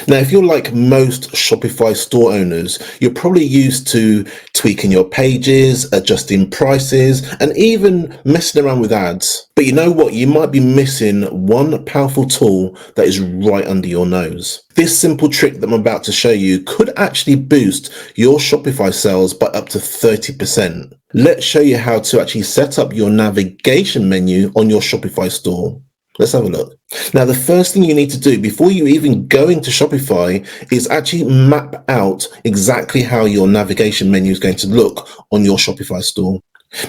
Now, if you're like most Shopify store owners, you're probably used to tweaking your pages, adjusting prices, and even messing around with ads. But you know what? You might be missing one powerful tool that is right under your nose. This simple trick that I'm about to show you could actually boost your Shopify sales by up to 30%. Let's show you how to actually set up your navigation menu on your Shopify store. Let's have a look. Now, the first thing you need to do before you even go into Shopify is actually map out exactly how your navigation menu is going to look on your Shopify store.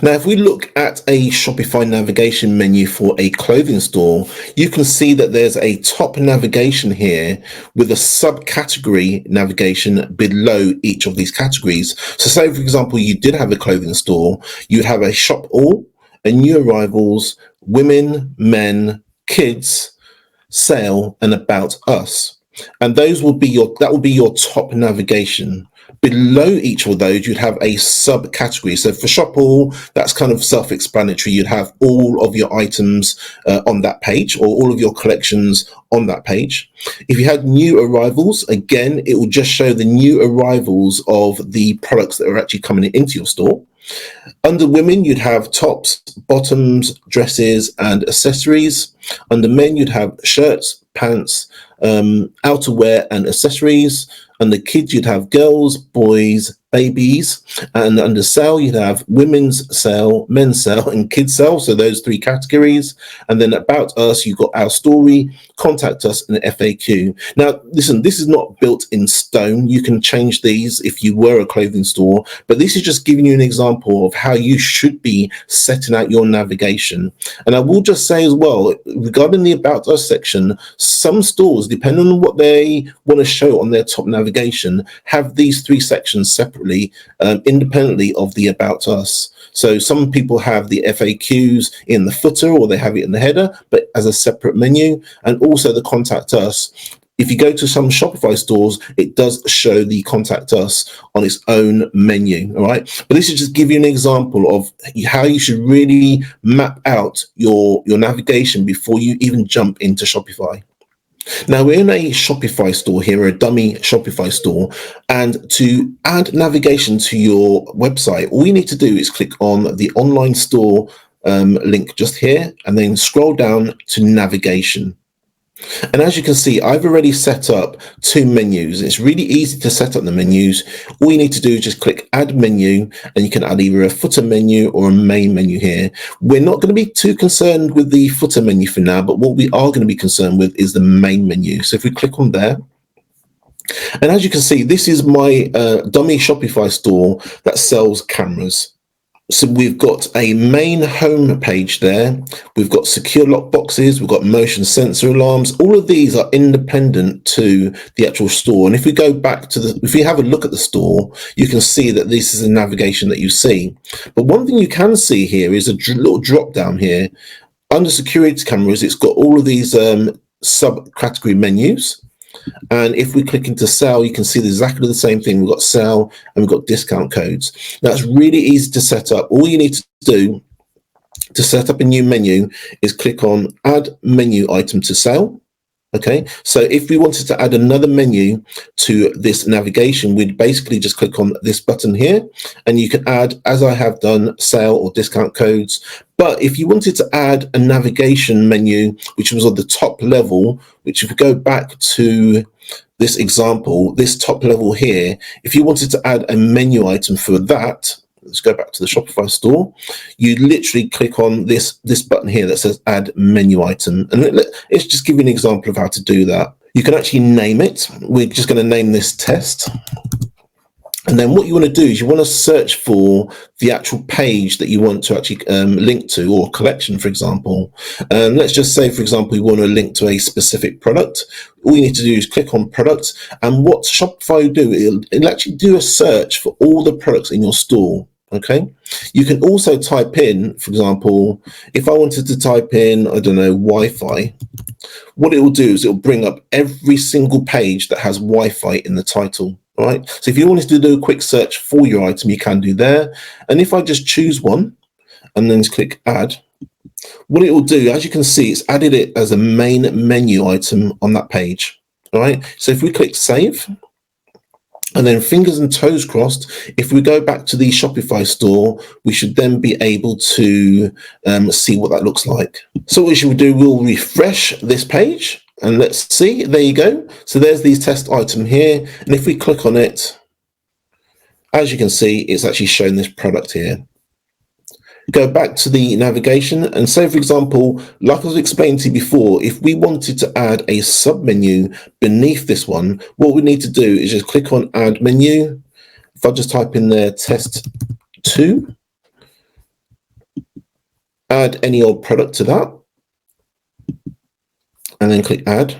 Now, if we look at a Shopify navigation menu for a clothing store, you can see that there's a top navigation here with a subcategory navigation below each of these categories. So say, for example, you did have a clothing store, you'd have a shop all, a new arrivals, women, men, kids, sale, and about us. And those will be your top navigation. Below each of those, you'd have a subcategory. So for shop all, that's kind of self-explanatory. You'd have all of your items on that page, or all of your collections on that page. If you had new arrivals, again, it will just show the new arrivals of the products that are actually coming into your store. Under women, you'd have tops, bottoms, dresses, and accessories. Under men, you'd have shirts, pants, outerwear, and accessories. Under kids, you'd have girls, boys, babies. And under sale, you'd have women's sale, men's sale, and kids sale. So those three categories. And then about us, you've got our story, contact us, and FAQ. Now, listen, this is not built in stone. You can change these if you were a clothing store, but this is just giving you an example of how you should be setting out your navigation. And I will just say as well, regarding the about us section, some stores, depending on what they want to show on their top navigation, have these three sections separately, independently of the about us. So some people have the FAQs in the footer, or they have it in the header, but as a separate menu, and also the contact us. If you go to some Shopify stores, it does show the contact us on its own menu. All right. But this is just give you an example of how you should really map out your navigation before you even jump into Shopify. Now, we're in a Shopify store here, a dummy Shopify store, and to add navigation to your website, all you need to do is click on the online store link just here, and then scroll down to navigation. And as you can see, I've already set up two menus. It's really easy to set up the menus. All you need to do is just click add menu, and you can add either a footer menu or a main menu here. We're not going to be too concerned with the footer menu for now, but what we are going to be concerned with is the main menu. So if we click on there, and as you can see, this is my dummy Shopify store that sells cameras. So we've got a main home page there. We've got secure lock boxes. We've got motion sensor alarms. All of these are independent to the actual store. And if we go back to if you have a look at the store, you can see that this is a navigation that you see. But one thing you can see here is a little drop down here. Under security cameras, it's got all of these subcategory menus. And if we click into sale, you can see exactly the same thing. We've got sale and we've got discount codes. Now, it's really easy to set up. All you need to do to set up a new menu is click on add menu item to sale. Okay, so if we wanted to add another menu to this navigation, we'd basically just click on this button here, and you can add, as I have done, sale or discount codes. But if you wanted to add a navigation menu, which was on the top level, which if we go back to this example, this top level here, if you wanted to add a menu item for that, let's go back to the Shopify store, you literally click on this button here that says add menu item. And it's just giving an example of how to do that. You can actually name it. We're just going to name this test. And then what you want to do is you want to search for the actual page that you want to actually link to, or collection, for example. Let's just say, for example, you want to link to a specific product. All you need to do is click on products. And what Shopify will do, it'll actually do a search for all the products in your store. Okay. You can also type in, for example, if I wanted to type in, I don't know, Wi-Fi, what it will do is it will bring up every single page that has Wi-Fi in the title. All right. So if you wanted to do a quick search for your item, you can do there. And if I just choose one and then just click add, what it will do, as you can see, it's added it as a main menu item on that page. All right, so if we click save, and then fingers and toes crossed, if we go back to the Shopify store, we should then be able to see what that looks like. So what we should do, we'll refresh this page and let's see, there you go. So there's these test item here. And if we click on it, as you can see, it's actually showing this product here. Go back to the navigation and say, for example, like I was explaining to you before, if we wanted to add a submenu beneath this one, what we need to do is just click on add menu. If I just type in there test 2, add any old product to that, and then click add.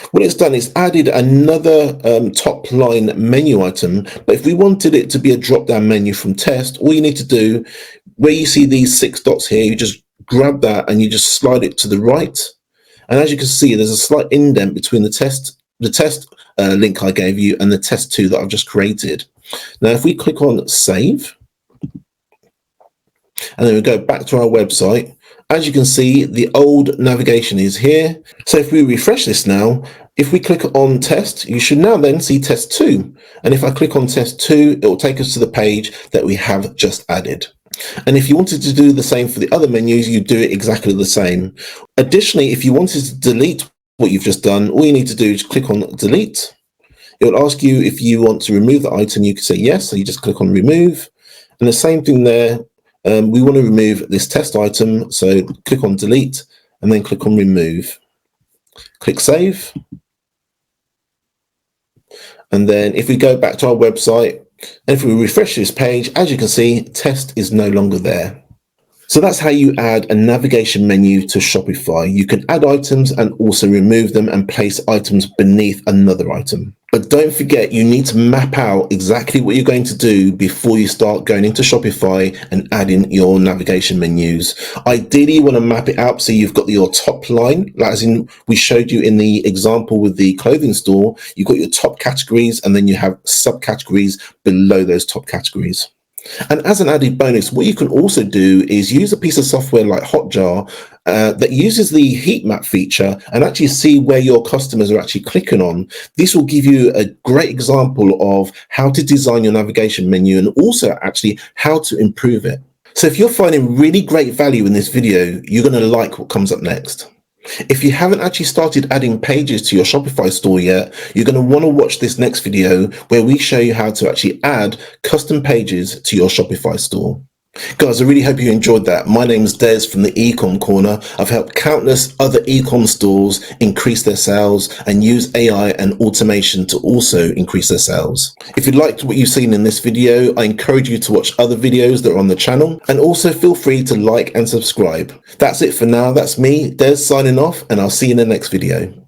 What it's done is added another top line menu item, but if we wanted it to be a drop down menu from test, all you need to do, where you see these 6 dots here, you just grab that and you just slide it to the right. And as you can see, there's a slight indent between the test link I gave you and the test 2 that I've just created. Now, if we click on save, and then we go back to our website, as you can see, the old navigation is here. So if we refresh this now, if we click on test, you should now then see test 2. And if I click on test 2, it will take us to the page that we have just added. And if you wanted to do the same for the other menus, you do it exactly the same. Additionally, if you wanted to delete what you've just done, all you need to do is click on delete. It will ask you if you want to remove the item. You can say yes, so you just click on remove. And the same thing there. We want to remove this test item, so click on delete and then click on remove. Click save. And then if we go back to our website, and if we refresh this page, as you can see, test is no longer there. So that's how you add a navigation menu to Shopify. You can add items and also remove them and place items beneath another item. But don't forget, you need to map out exactly what you're going to do before you start going into Shopify and adding your navigation menus. Ideally, you want to map it out so you've got your top line, as in we showed you in the example with the clothing store. You've got your top categories and then you have subcategories below those top categories. And as an added bonus, what you can also do is use a piece of software like Hotjar that uses the heat map feature and actually see where your customers are actually clicking on. This will give you a great example of how to design your navigation menu and also actually how to improve it. So if you're finding really great value in this video, you're going to like what comes up next. If you haven't actually started adding pages to your Shopify store yet, you're going to want to watch this next video where we show you how to actually add custom pages to your Shopify store. Guys, I really hope you enjoyed that. My name is Des from the Ecom Corner. I've helped countless other ecom stores increase their sales and use AI and automation to also increase their sales. If you liked what you've seen in this video, I encourage you to watch other videos that are on the channel, and also feel free to like and subscribe. That's it for now. That's me, Des, signing off, and I'll see you in the next video.